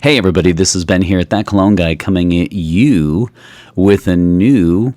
Hey everybody, this is Ben here at That Cologne Guy coming at you with a new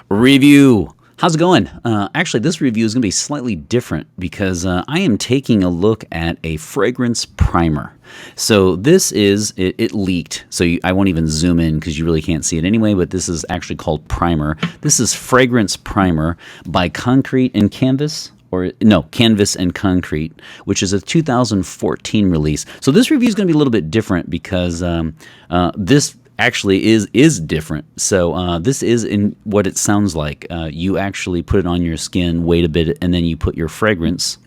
review. How's it going? Actually, this review is going to be slightly different because I am taking a look at a fragrance primer. So this is, it leaked, so I won't even zoom in because you really can't see it anyway, but this is actually called primer. This is Fragrance Primer by Concrete and Canvas. Canvas and Concrete, which is a 2014 release. So this review is going to be a little bit different because this actually is different. So this is in what it sounds like. You actually put it on your skin, wait a bit, and then you put your fragrance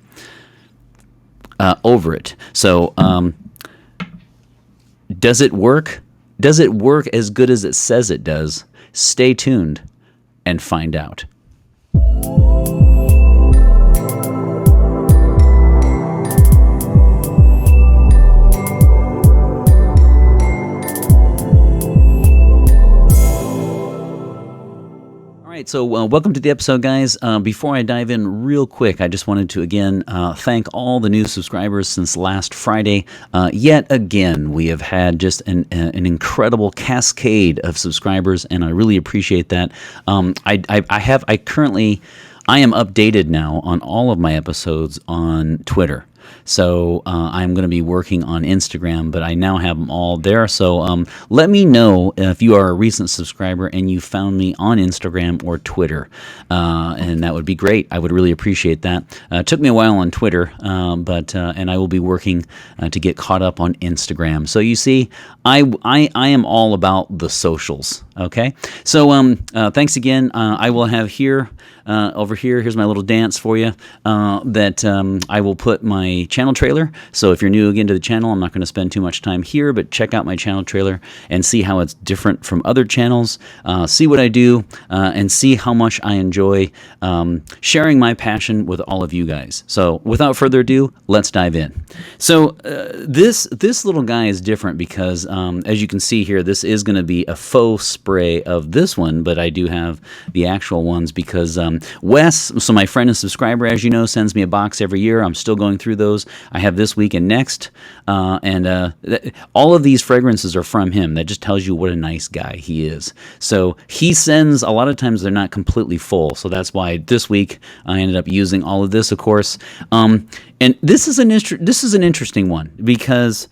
over it. So does it work? Does it work as good as it says it does? Stay tuned and find out. So welcome to the episode, guys. Before I dive in real quick, I just wanted to again thank all the new subscribers since last Friday. Yet again, we have had just an incredible cascade of subscribers, and I really appreciate that. I am updated now on all of my episodes on Twitter. So I'm going to be working on Instagram, but I now have them all there. So let me know if you are a recent subscriber and you found me on Instagram or Twitter, and that would be great. I would really appreciate that. It took me a while on Twitter, but I will be working to get caught up on Instagram. So you see, I am all about the socials. Okay, so thanks again. I will have here. Over here, here's my little dance for you that I will put my channel trailer. So if you're new again to the channel, I'm not going to spend too much time here, but check out my channel trailer and see how it's different from other channels. See what I do and see how much I enjoy sharing my passion with all of you guys. So without further ado, let's dive in. So this little guy is different because as you can see here, this is going to be a faux spray of this one, but I do have the actual ones because Wes, so my friend and subscriber, as you know, sends me a box every year. I'm still going through those. I have this week and next, and all of these fragrances are from him. That just tells you what a nice guy he is. So he sends, a lot of times they're not completely full, so that's why this week I ended up using all of this, of course. And this is an interesting one because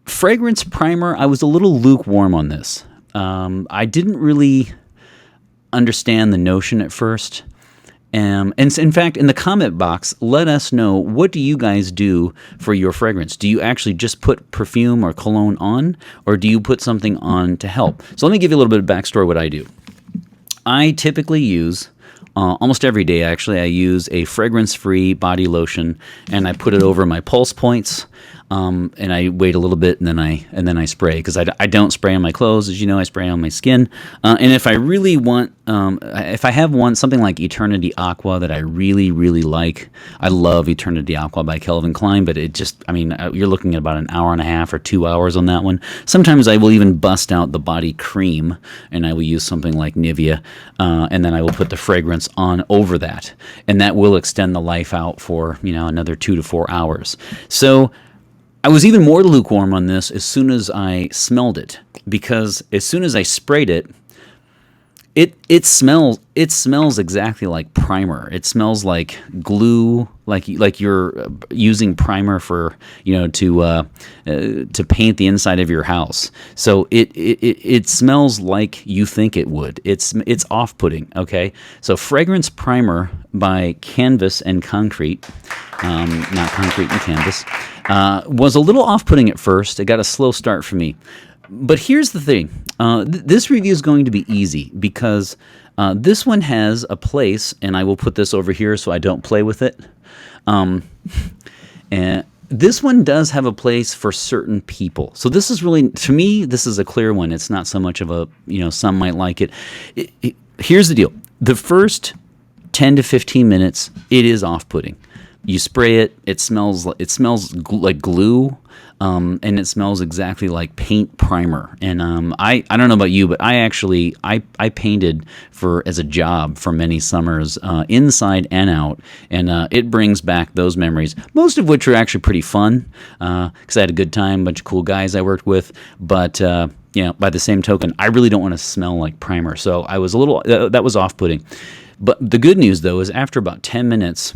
fragrance primer, I was a little lukewarm on this. I didn't really understand the notion at first. And in fact, in the comment box, let us know, what do you guys do for your fragrance? Do you actually just put perfume or cologne on, or do you put something on to help? So let me give you a little bit of backstory what I do. I typically use, almost every day actually, I use a fragrance-free body lotion, and I put it over my pulse points. And I wait a little bit, and then I spray, because I don't spray on my clothes, as you know. I spray on my skin. And if I really want, if I have something like Eternity Aqua that I really, really like, I love Eternity Aqua by Calvin Klein, but it just, you're looking at about an hour and a half or 2 hours on that one. Sometimes I will even bust out the body cream, and I will use something like Nivea, and then I will put the fragrance on over that, and that will extend the life out for, another 2 to 4 hours. So I was even more lukewarm on this as soon as I smelled it, because as soon as I sprayed it, it smells exactly like primer. It smells like glue, like you're using primer for to paint the inside of your house. So it smells like you think it would. It's off-putting. Okay, so fragrance primer by Canvas and Concrete, not Concrete and Canvas, was a little off-putting at first. It got a slow start for me. But here's the thing. This review is going to be easy because this one has a place, and I will put this over here so I don't play with it. And this one does have a place for certain people. So this is really, to me, this is a clear one. It's not so much of a, some might like it. Here's the deal. The first 10 to 15 minutes, it is off-putting. You spray it. It smells like glue, and it smells exactly like paint primer. And I don't know about you, but I painted as a job for many summers, inside and out, and it brings back those memories. Most of which are actually pretty fun, because I had a good time, a bunch of cool guys I worked with. But by the same token, I really don't want to smell like primer. So I was a little that was off-putting. But the good news, though, is after about 10 minutes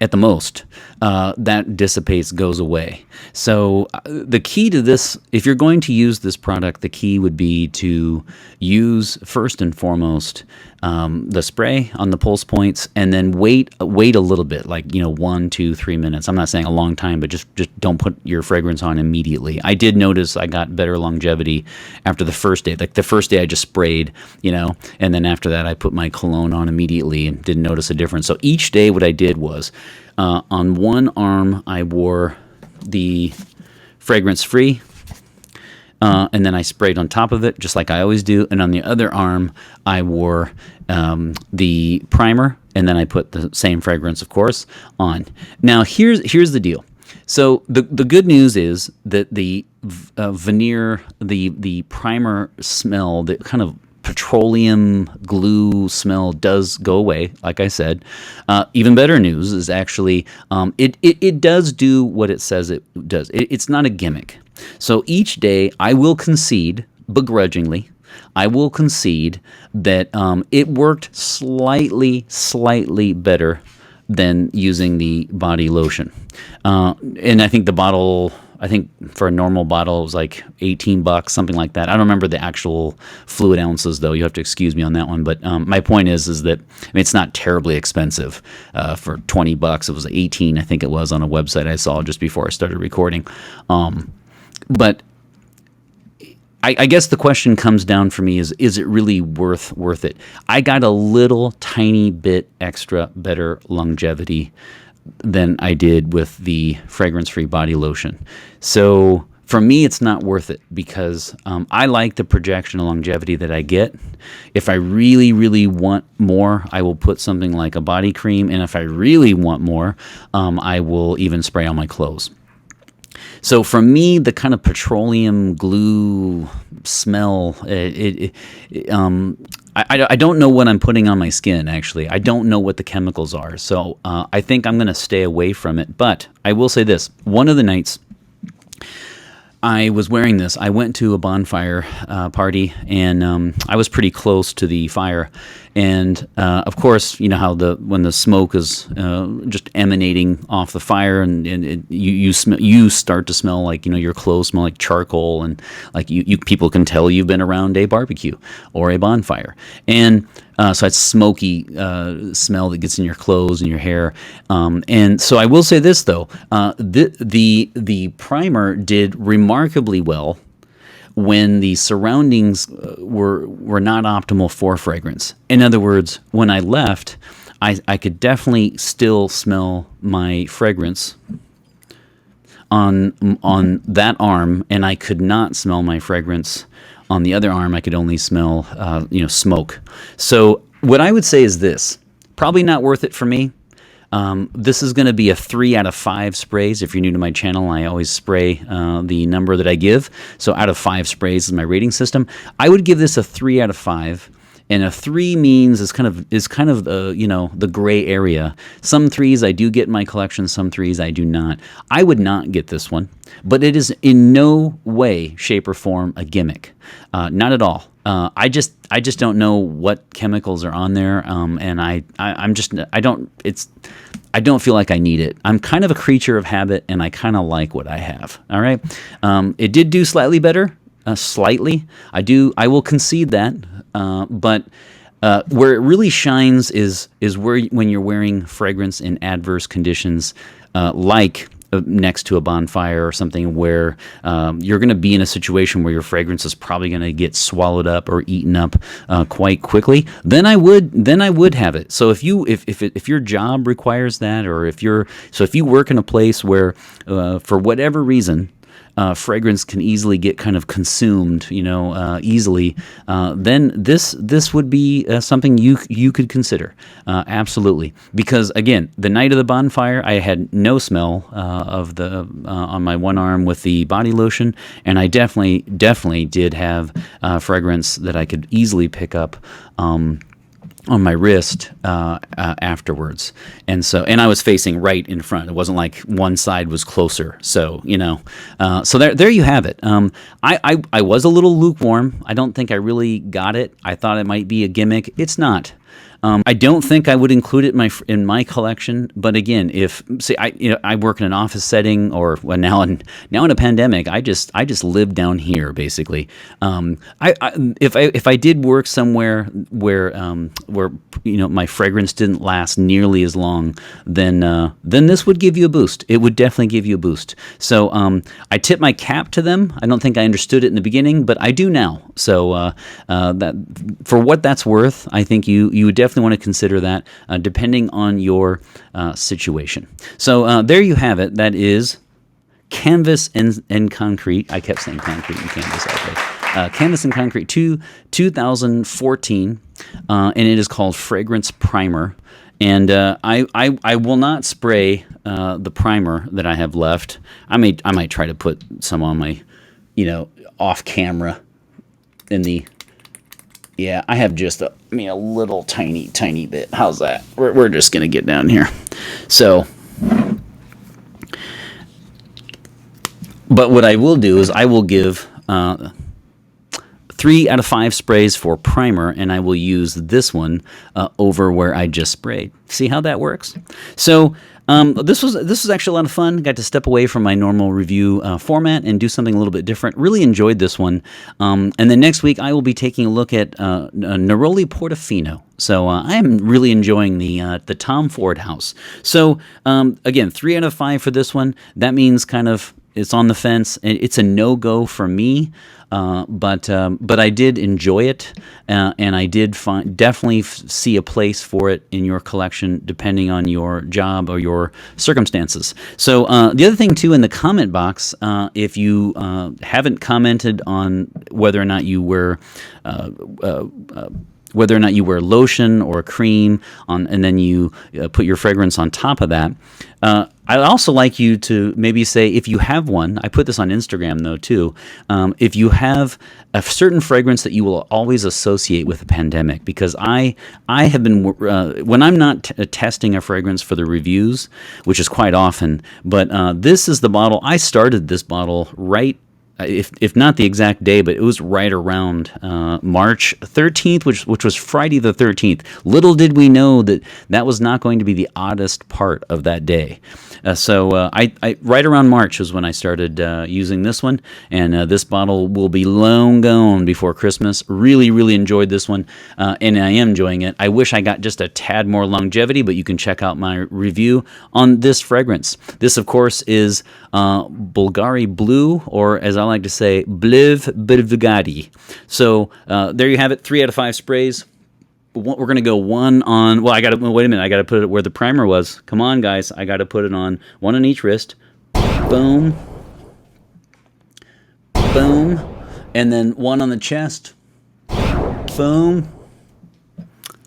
at the most, that dissipates, goes away. So the key to this, if you're going to use this product, the key would be to use, first and foremost, the spray on the pulse points, and then wait a little bit, like 1, 2, 3 minutes. I'm not saying a long time, but just don't put your fragrance on immediately. I did notice I got better longevity after the first day. Like the first day I just sprayed, and then after that I put my cologne on immediately and didn't notice a difference. So each day what I did was, on one arm I wore the fragrance free, and then I sprayed on top of it, just like I always do. And on the other arm, I wore the primer, and then I put the same fragrance, of course, on. Now, here's the deal. So the good news is that the veneer, the primer smell, the kind of petroleum glue smell does go away, like I said. Even better news is actually it does do what it says it does. It's not a gimmick. So each day I will concede, begrudgingly, I will concede that it worked slightly better than using the body lotion. And I think the bottle, for a normal bottle, it was like $18, something like that. I don't remember the actual fluid ounces, though. You have to excuse me on that one. But my point is that it's not terribly expensive. For $20, it was 18, I think it was, on a website I saw just before I started recording. But I guess the question comes down for me is it really worth it? I got a little tiny bit extra better longevity than I did with the fragrance-free body lotion. So for me, it's not worth it, because I like the projection of longevity that I get. If I really want more, I will put something like a body cream, and if I really want more, I will even spray on my clothes. So for me, the kind of petroleum glue smell, I don't know what I'm putting on my skin, actually. I don't know what the chemicals are. So I think I'm going to stay away from it. But I will say this. One of the nights I was wearing this, I went to a bonfire party, and I was pretty close to the fire. And of course, you know how when the smoke is just emanating off the fire, and you start to smell like, your clothes smell like charcoal, and like you people can tell you've been around a barbecue or a bonfire. And so it's smoky smell that gets in your clothes and your hair. And so I will say this, though, the primer did remarkably well when the surroundings were not optimal for fragrance. In other words, when I left, I could definitely still smell my fragrance on that arm, and I could not smell my fragrance on the other arm. I could only smell smoke. So what I would say is this: probably not worth it for me. This is going to be a 3 out of 5 sprays. If you're new to my channel, I always spray the number that I give. So out of 5 sprays is my rating system. I would give this a 3 out of 5. And a 3 means is kind of the gray area. Some 3s I do get in my collection, some 3s I do not. I would not get this one, but it is in no way, shape, or form a gimmick. Not at all. I just don't know what chemicals are on there, and I don't feel like I need it. I'm kind of a creature of habit, and I kind of like what I have. All right, it did do slightly better, slightly. I will concede that, but where it really shines is when you're wearing fragrance in adverse conditions, like next to a bonfire or something, where you're going to be in a situation where your fragrance is probably going to get swallowed up or eaten up quite quickly. Then I would have it. So if your job requires that, or if you work in a place where for whatever reason fragrance can easily get kind of consumed, easily, then this would be something you could consider, absolutely. Because again, the night of the bonfire, I had no smell of the on my one arm with the body lotion, and I definitely did have fragrance that I could easily pick up. On my wrist afterwards, and I was facing right in front. It wasn't like one side was closer. So so there you have it. I was a little lukewarm. I don't think I really got it. I thought it might be a gimmick. It's not. I don't think I would include it in my collection, but again, I work in an office setting, or now in a pandemic, I just live down here basically. If I did work somewhere where my fragrance didn't last nearly as long, then this would give you a boost. It would definitely give you a boost. So I tip my cap to them. I don't think I understood it in the beginning, but I do now. So that, for what that's worth, I think you would definitely want to consider that, depending on your situation. So there you have it. That is Canvas and Concrete. I kept saying concrete and canvas all day. Canvas and Concrete 2014, and it is called Fragrance Primer. And I will not spray the primer that I have left. I might try to put some on my, off camera in the. Yeah, I have just a little tiny bit. How's that? We're just gonna get down here. So, but what I will do is I will give 3 out of 5 sprays for primer, and I will use this one over where I just sprayed. See how that works? So this was actually a lot of fun. Got to step away from my normal review format and do something a little bit different. Really enjoyed this one. And then next week I will be taking a look at Neroli Portofino. So I am really enjoying the Tom Ford house. So again, 3 out of 5 for this one. That means kind of it's on the fence. It's a no-go for me. But I did enjoy it, and I did definitely see a place for it in your collection, depending on your job or your circumstances. So the other thing too, in the comment box, if you haven't commented on whether or not you wear lotion or cream on, and then you put your fragrance on top of that. I'd also like you to maybe say, if you have one, I put this on Instagram though too, if you have a certain fragrance that you will always associate with the pandemic, because I have been, when I'm not testing a fragrance for the reviews, which is quite often, but this is the bottle, I started this bottle right, if not the exact day, but it was right around March 13th, which was Friday the 13th. Little did we know that was not going to be the oddest part of that day. So I right around March was when I started using this one, and this bottle will be long gone before Christmas. Really, really enjoyed this one, and I am enjoying it. I wish I got just a tad more longevity, but you can check out my review on this fragrance. This, of course, is Bulgari Blue, or as I like to say, Bliv Bugatti. So there you have it, 3 out of 5 sprays. We're going to go one on, well, wait a minute, I got to put it where the primer was. Come on, guys, I got to put it on, one on each wrist. Boom. Boom. And then one on the chest. Boom.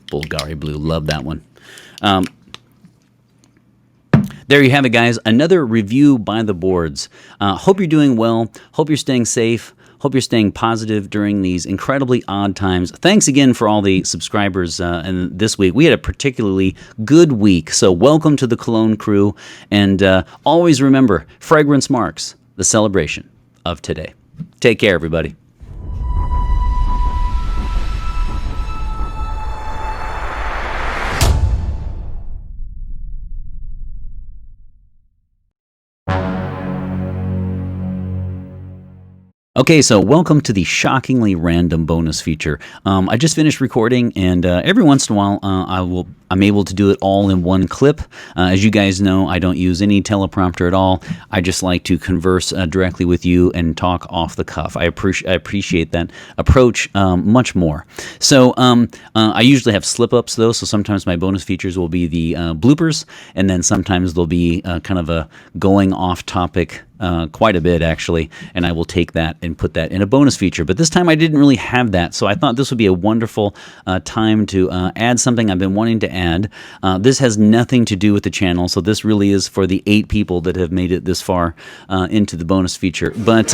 Bulgari Blue, love that one. There you have it, guys. Another review by the boards. Hope you're doing well. Hope you're staying safe. Hope you're staying positive during these incredibly odd times. Thanks again for all the subscribers and this week. We had a particularly good week, so welcome to the Cologne crew. And always remember, fragrance marks the celebration of today. Take care, everybody. Okay, so welcome to the shockingly random bonus feature. I just finished recording, and every once in a while, I'm able to do it all in one clip. As you guys know, I don't use any teleprompter at all. I just like to converse directly with you and talk off the cuff. I appreciate that approach much more. So I usually have slip-ups, though, so sometimes my bonus features will be the bloopers, and then sometimes there'll be kind of a going off topic quite a bit, actually, and I will take that and put that in a bonus feature. But this time I didn't really have that, so I thought this would be a wonderful time to add something I've been wanting to add. This has nothing to do with the channel, so this really is for the 8 people that have made it this far into the bonus feature. But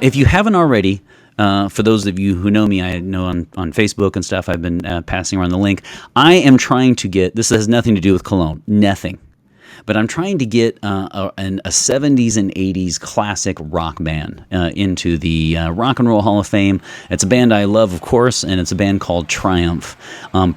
if you haven't already, for those of you who know me, I know on Facebook and stuff, I've been passing around the link. I am trying to get, this has nothing to do with Cologne, nothing. But I'm trying to get a 70s and 80s classic rock band into the Rock and Roll Hall of Fame. It's a band I love, of course, and it's a band called Triumph.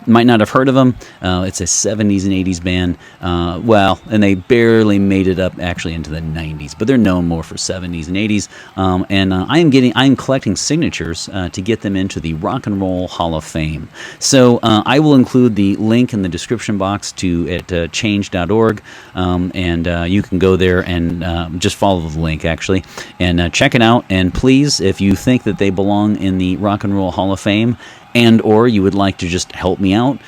Might not have heard of them. It's a 70s and 80s band. And they barely made it up actually into the 90s, but they're known more for 70s and 80s. I am collecting signatures to get them into the Rock and Roll Hall of Fame. So I will include the link in the description box at change.org. You can go there and just follow the link, actually, and check it out. And please, if you think that they belong in the Rock and Roll Hall of Fame, and or you would like to just help me out,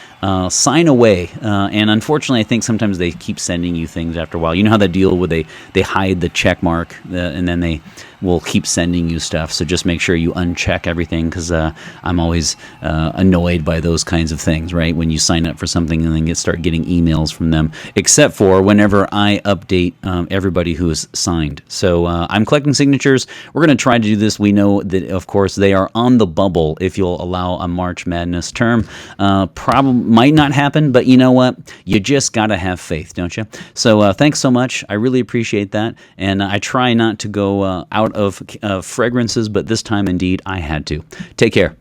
sign away. And unfortunately, I think sometimes they keep sending you things after a while. You know how that deal where they hide the check mark and then they will keep sending you stuff. So just make sure you uncheck everything, because I'm always annoyed by those kinds of things, right? When you sign up for something and then start getting emails from them, except for whenever I update everybody who is signed. So I'm collecting signatures. We're going to try to do this. We know that, of course, they are on the bubble if you'll allow a March Madness term. Probably might not happen, but you know what? You just got to have faith, don't you? So thanks so much. I really appreciate that. And I try not to go out of fragrances, but this time, indeed, I had to. Take care.